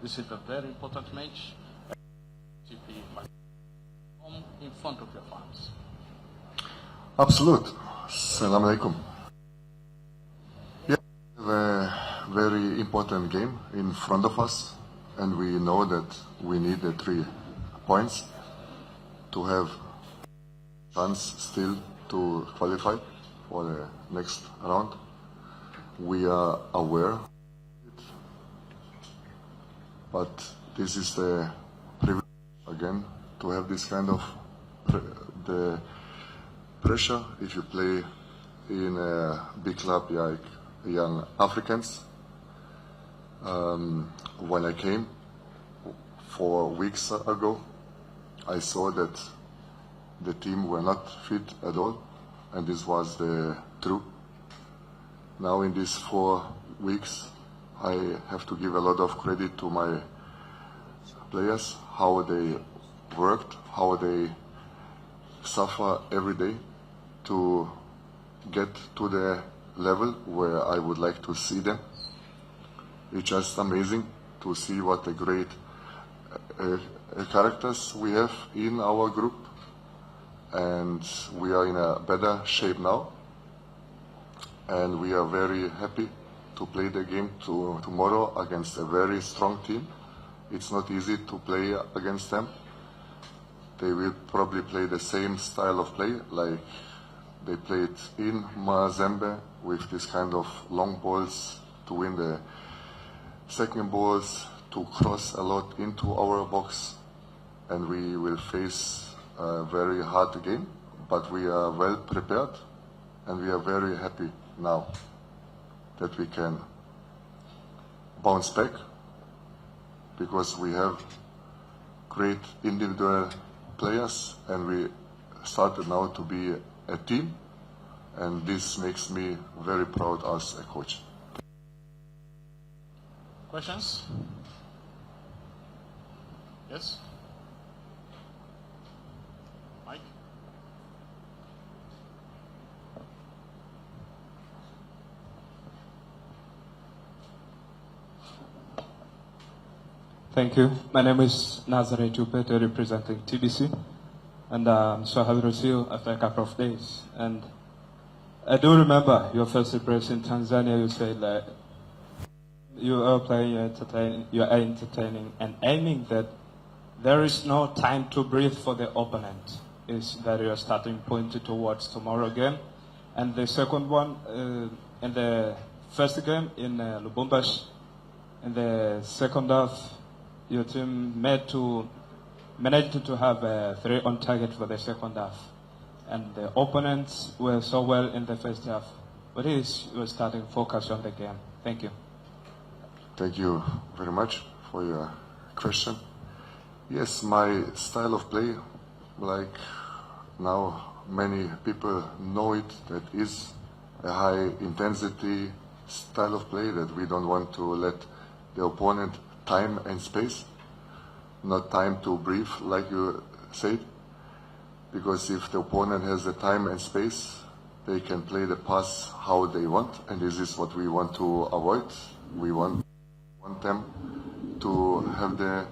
This is a very important match. TP Mazembe in front of your fans. Absolute. Assalamu alaikum. Yeah, we have a very important game in front of us, and we know that we need the 3 points to have chance still to qualify for the next round. We are aware, but this is the privilege again to have this kind of the pressure if you play in a big club like Young Africans. When I came 4 weeks ago, I saw that the team were not fit at all, and this was the truth. Now in these 4 weeks, I have to give a lot of credit to my players, how they worked, how they suffer every day to get to the level where I would like to see them. It's just amazing to see what a great characters we have in our group, and we are in a better shape now, and we are very happy to play the game tomorrow against a very strong team. It's not easy to play against them. They will probably play the same style of play like they played in Mazembe, with this kind of long balls to win the second balls, to cross a lot into our box, and we will face a very hard game, but we are well prepared, and we are very happy now that we can bounce back, because we have great individual players, and we started now to be a team, and this makes me very proud as a coach. Questions? Yes? Mike? Thank you. My name is Nazare Chupete, representing TBC, and I'm so happy to see you after a couple of days. And I do remember your first impression in Tanzania. You said that you are playing, you are entertaining and aiming that there is no time to breathe for the opponent. Is that your starting point towards tomorrow game? And the second one, in the first game in Lubumbashi, in the second half, your team managed to have 3 on target for the second half, and the opponents were so well in the first half. What is your starting focus on the game? Thank you. Thank you very much for your question. Yes, my style of play, like now many people know it, that is a high intensity style of play, that we don't want to let the opponent time and space, not time to breathe, like you said, because if the opponent has the time and space, they can play the pass how they want, and this is what we want to avoid. We want them to have the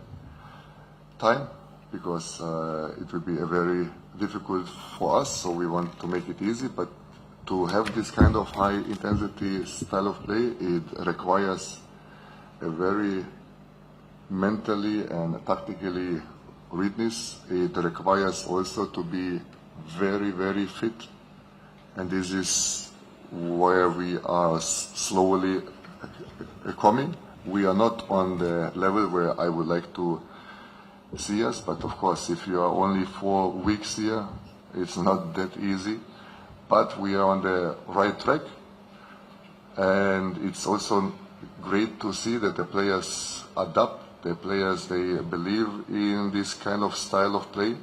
time, because it will be a very difficult for us, so we want to make it easy, but to have this kind of high intensity style of play, it requires a very mentally and tactically readiness. It requires also to be very, very fit, and this is where we are slowly coming. We are not on the level where I would like to see us, but of course, if you are only 4 weeks here, it's not that easy, but we are on the right track, and it's also great to see that the players adapt. The players, they believe in this kind of style of play.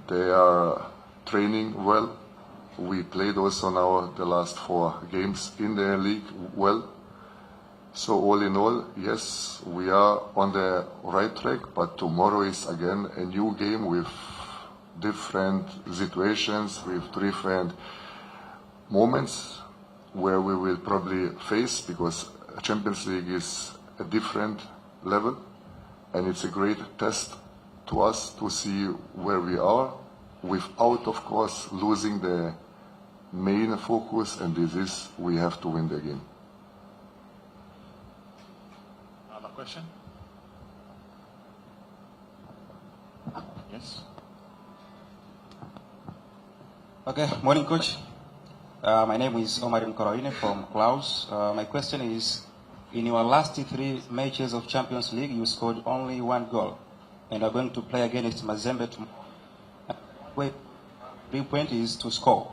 They are training well. We played also now the last 4 games in the league well. So all in all, yes, we are on the right track, but tomorrow is again a new game with different situations, with different moments where we will probably face, because Champions League is a different level, and it's a great test to us to see where we are without, of course, losing the main focus, and this is we have to win the game. Another question? Yes. Okay, morning, coach. My name is Omar Mkoroine from Klaus. My question is, in your last 3 matches of Champions League, you scored only 1 goal, and are going to play against Mazembe tomorrow. 3 points is to score.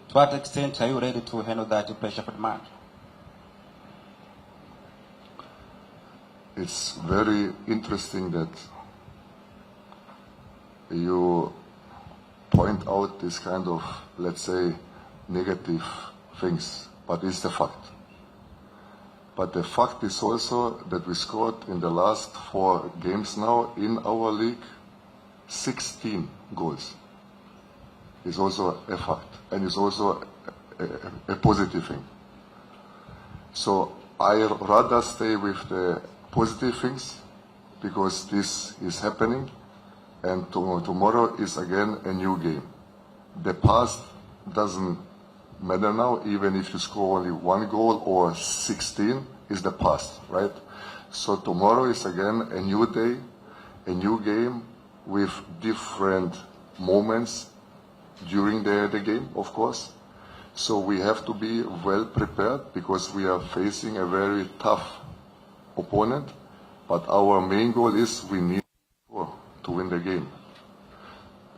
To what extent are you ready to handle that pressure for the match? It's very interesting that you point out this kind of, let's say, negative things, but it's the fact. But the fact is also that we scored in the last 4 games now in our league 16 goals. It's also a fact, and it's also a positive thing. So I rather stay with the positive things, because this is happening, and tomorrow is again a new game. The past doesn't matter now, even if you score only 1 goal or 16, is the past, right? So tomorrow is again a new day, a new game with different moments during the game, of course. So we have to be well prepared, because we are facing a very tough opponent, but our main goal is we need to win the game.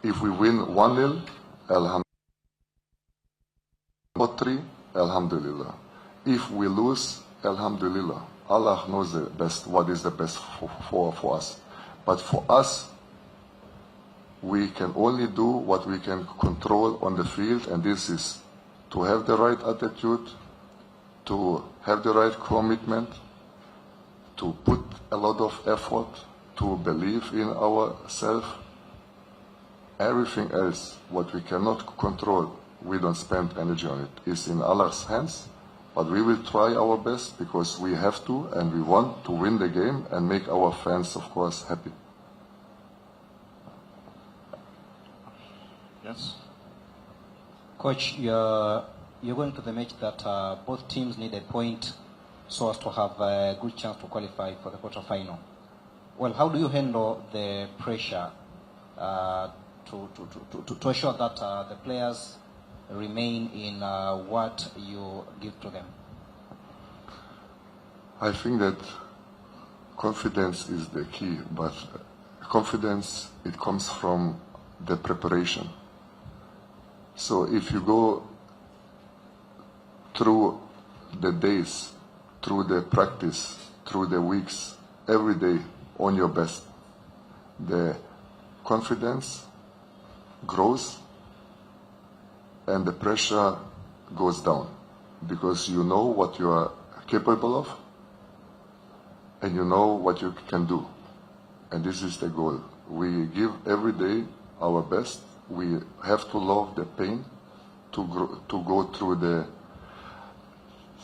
If we win 1-0, alhamdulillah. 3, alhamdulillah. If we lose, alhamdulillah. Allah knows the best, what is the best for us. But for us, we can only do what we can control on the field, and this is to have the right attitude, to have the right commitment, to put a lot of effort, to believe in ourselves. Everything else, what we cannot control, we don't spend energy on it. It's in Allah's hands, but we will try our best, because we have to, and we want to win the game and make our fans, of course, happy. Yes. Coach, you're going to the match that both teams need a point so as to have a good chance to qualify for the quarterfinal. Well, how do you handle the pressure to ensure that the players remain in what you give to them? I think that confidence is the key, but confidence, it comes from the preparation. So if you go through the days, through the practice, through the weeks, every day on your best, the confidence grows and the pressure goes down, because you know what you are capable of and you know what you can do. And this is the goal. We give every day our best. We have to love the pain, to go through the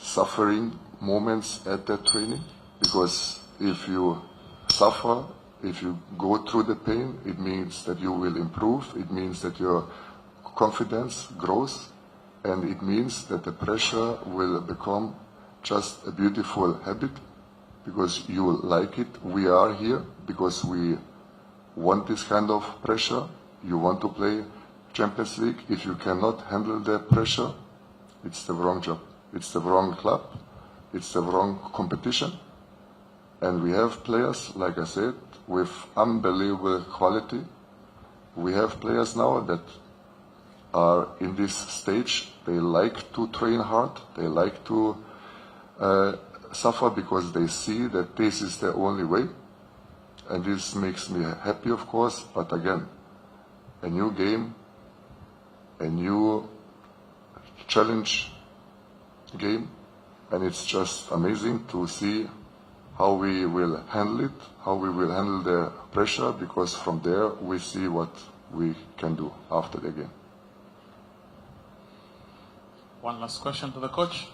suffering moments at the training, because if you suffer, if you go through the pain, it means that you will improve, it means that your confidence grows, and it means that the pressure will become just a beautiful habit, because you like it. We are here because we want this kind of pressure. You want to play Champions League. If you cannot handle the pressure, it's the wrong job. It's the wrong club. It's the wrong competition. And we have players, like I said, with unbelievable quality. We have players now that are in this stage. They like to train hard. They like to suffer, because they see that this is the only way. And this makes me happy, of course. But again, a new game, a new challenge game, and it's just amazing to see how we will handle it, how we will handle the pressure, because from there we see what we can do after the game. One last question to the coach.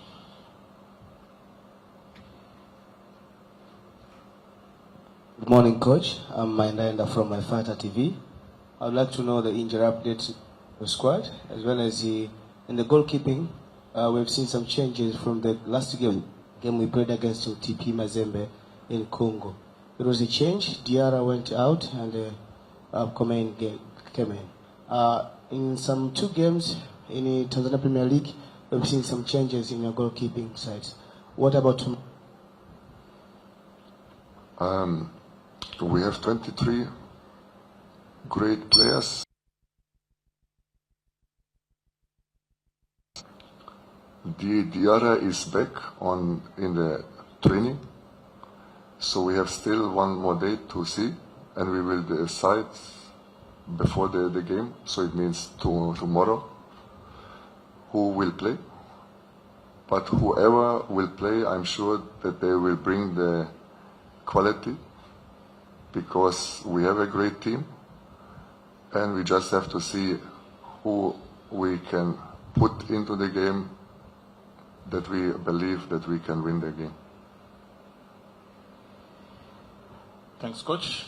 Good morning, Coach. I'm Maendeleo from My Fighter TV. I would like to know the injury update of the squad, as well as in the goalkeeping. We've seen some changes from the last game we played against TP Mazembe in Congo. There was a change. Diarra went out and Kocha came in. In some 2 games in the Tanzania Premier League, we've seen some changes in your goalkeeping sides. What about tomorrow? We have 23 great players. Diarra is back in the training, so we have still 1 more day to see, and we will decide before the game, so it means tomorrow, who will play. But whoever will play, I'm sure that they will bring the quality, because we have a great team, and we just have to see who we can put into the game that we believe that we can win the game. Thanks, Coach.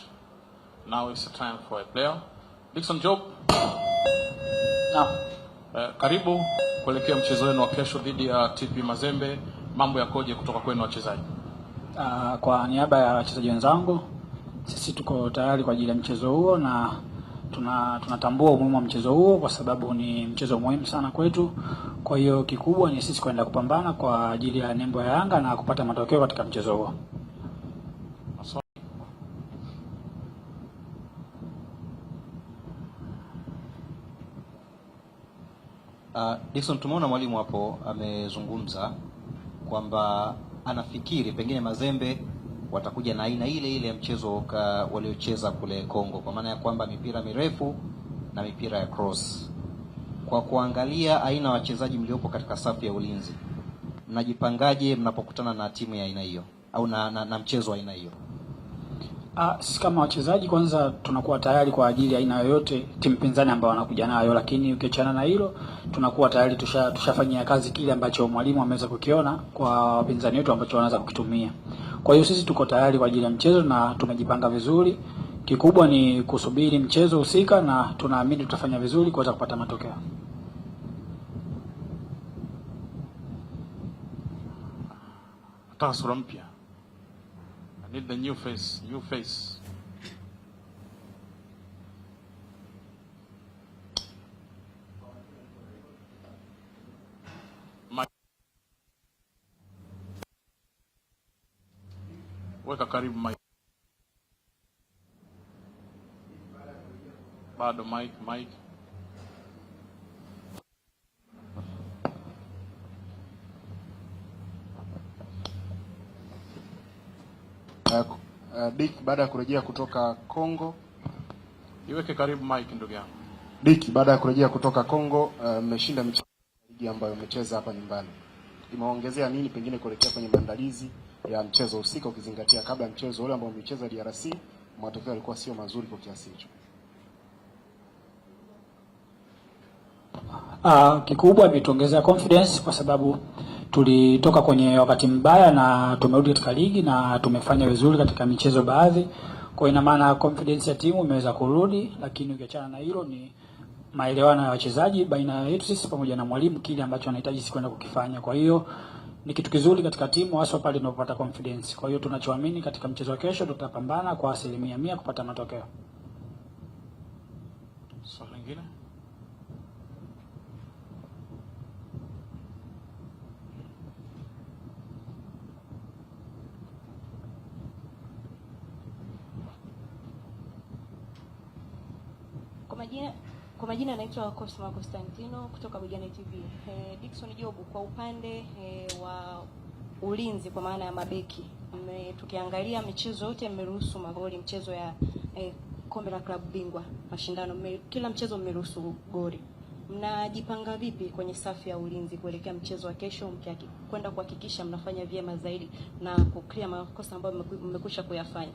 Now it's the time for a player. Dickson Job. Karibu kuelekea mchezo wenu wa kesho dhidi ya TP Mazembe. Mambo yakoje kutoka kwenu wachezaji? Kwa niaba ya wachezaji wenzangu, sisi tuko tayari kwa ajili ya mchezo huo, na tunatambua umuhimu wa mchezo huo kwa sababu ni mchezo muhimu sana kwetu. Kwa hiyo kikubwa ni sisi kwenda kupambana kwa ajili ya nembo ya Yanga na kupata matokeo katika mchezo huo. Dickson, tumeona mwalimu hapo amezungumza kwamba anafikiri pengine Mazembe watakuja na aina ile ile ya mchezo waliocheza kule Kongo, kwa maana ya kwamba mipira mirefu na mipira ya cross. Kwa kuangalia aina wachezaji mliopo katika safu ya ulinzi, mnajipangaje mnapokutana na timu ya aina hiyo au na mchezo wa aina hiyo? Sisi kama wachezaji kwanza tunakuwa tayari kwa ajili ya aina yoyote timu pinzani ambao wanakuja nayo, lakini ukiachana na hilo tunakuwa tayari tushafanyia kazi kile ambacho mwalimu ameweza kukiona kwa wapinzani wetu ambacho wanaweza kukitumia. Kwa hiyo sisi tuko tayari kwa ajili ya mchezo na tumejipanga vizuri. Kikubwa ni kusubiri mchezo husika, na tunaamini tutafanya vizuri kuweza kupata matokeo. Nataka sura mpya. I need the new face, Weka karibu mic. Bado mic. Dick, baada ya kurejea kutoka Kongo, Iweke karibu mic ndugu yangu. Dick, baada ya kurejea kutoka Kongo, mmeshinda michezo ya ligi ambayo mmecheza hapa nyumbani. Imeongezea nini pengine kuelekea kwenye maandalizi ya mchezo husika, ukizingatia kabla ya mchezo ule ambao mmecheza DRC matokeo yalikuwa sio mazuri kwa kiasi hicho? Kikubwa imetuongezea confidence kwa sababu tulitoka kwenye wakati mbaya na tumerudi katika ligi na tumefanya vizuri katika michezo baadhi. Kwa ina maana confidence ya timu imeweza kurudi, lakini ukiachana na hilo ni maelewano ya wachezaji baina yetu sisi pamoja na mwalimu, kile ambacho anahitaji sisi kwenda kukifanya. Kwa hiyo ni kitu kizuri katika timu, hasa pale tunapopata confidence. Kwa hiyo tunachoamini katika mchezo wa kesho tutapambana kwa 100% kupata matokeo. Swali lingine? Kwa majina naitwa Kocha Constantino kutoka Bigani TV. Dickson Job, kwa upande wa ulinzi kwa maana ya mabeki, tukiangalia michezo yote mmeruhusu magoli, mchezo ya kombe la klabu bingwa mashindano kila mchezo mmeruhusu goli. Mnajipanga vipi kwenye safu ya ulinzi kuelekea mchezo wa kesho, kwenda kuhakikisha mnafanya vyema zaidi na kuclear makosa ambayo mmekwisha kuyafanya?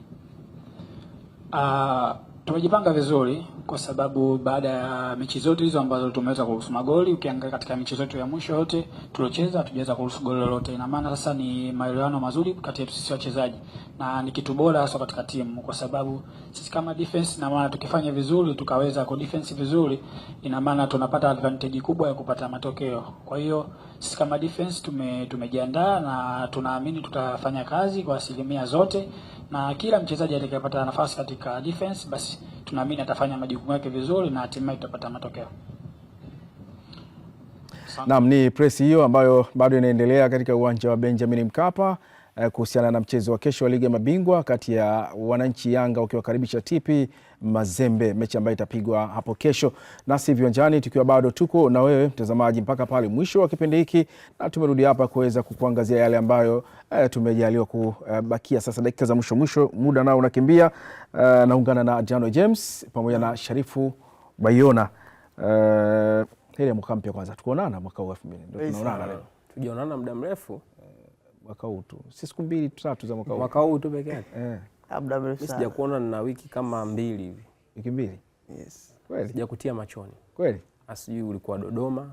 Tumejipanga vizuri kwa sababu baada ya mechi zote hizo ambazo tumeweza kuruhusu magoli, ukiangalia katika mechi zetu ya mwisho yote tuliocheza hatujaweza kuruhusu goli lolote. Ina maana sasa ni maelewano mazuri kati yetu sisi wachezaji na ni kitu bora hasa katika timu, kwa sababu sisi kama defense, na maana tukifanya vizuri tukaweza ku defense vizuri, ina maana tunapata advantage kubwa ya kupata matokeo. Kwa hiyo sisi kama defense tumejiandaa na tunaamini tutafanya kazi kwa asilimia zote, na kila mchezaji atakayepata nafasi katika defense basi tunaamini atafanya majukumu yake vizuri na hatimaye tutapata matokeo. Naam, ni press hiyo ambayo bado inaendelea katika uwanja wa Benjamin Mkapa kuhusiana na mchezo wa kesho wa Ligi Mabingwa kati ya wananchi Yanga wakiwakaribisha TP Mazembe, mechi ambayo itapigwa hapo kesho. Nasi viwanjani tukiwa bado tuko na wewe mtazamaji mpaka pale mwisho wa kipindi hiki, na tumerudi hapa kuweza kukuangazia yale ambayo tumejaliwa kubakia. Sasa dakika za mwisho, muda nao unakimbia. Naungana na Jano James pamoja na Sharifu Bayona. Heri ya mwaka mpya kwanza. Tukuonana mwaka huu 2000. Ndio tunaonana leo. Tujaonana muda mrefu. Mwaka huu tu. Si siku 2-3 za mwaka huu. Mwaka huu tu peke yake. Muda mrefu sana. Sijakuona na wiki kama 2 hivi. Wiki 2? Yes. Kweli? Sijakutia machoni. Kweli? Asijui ulikuwa Dodoma.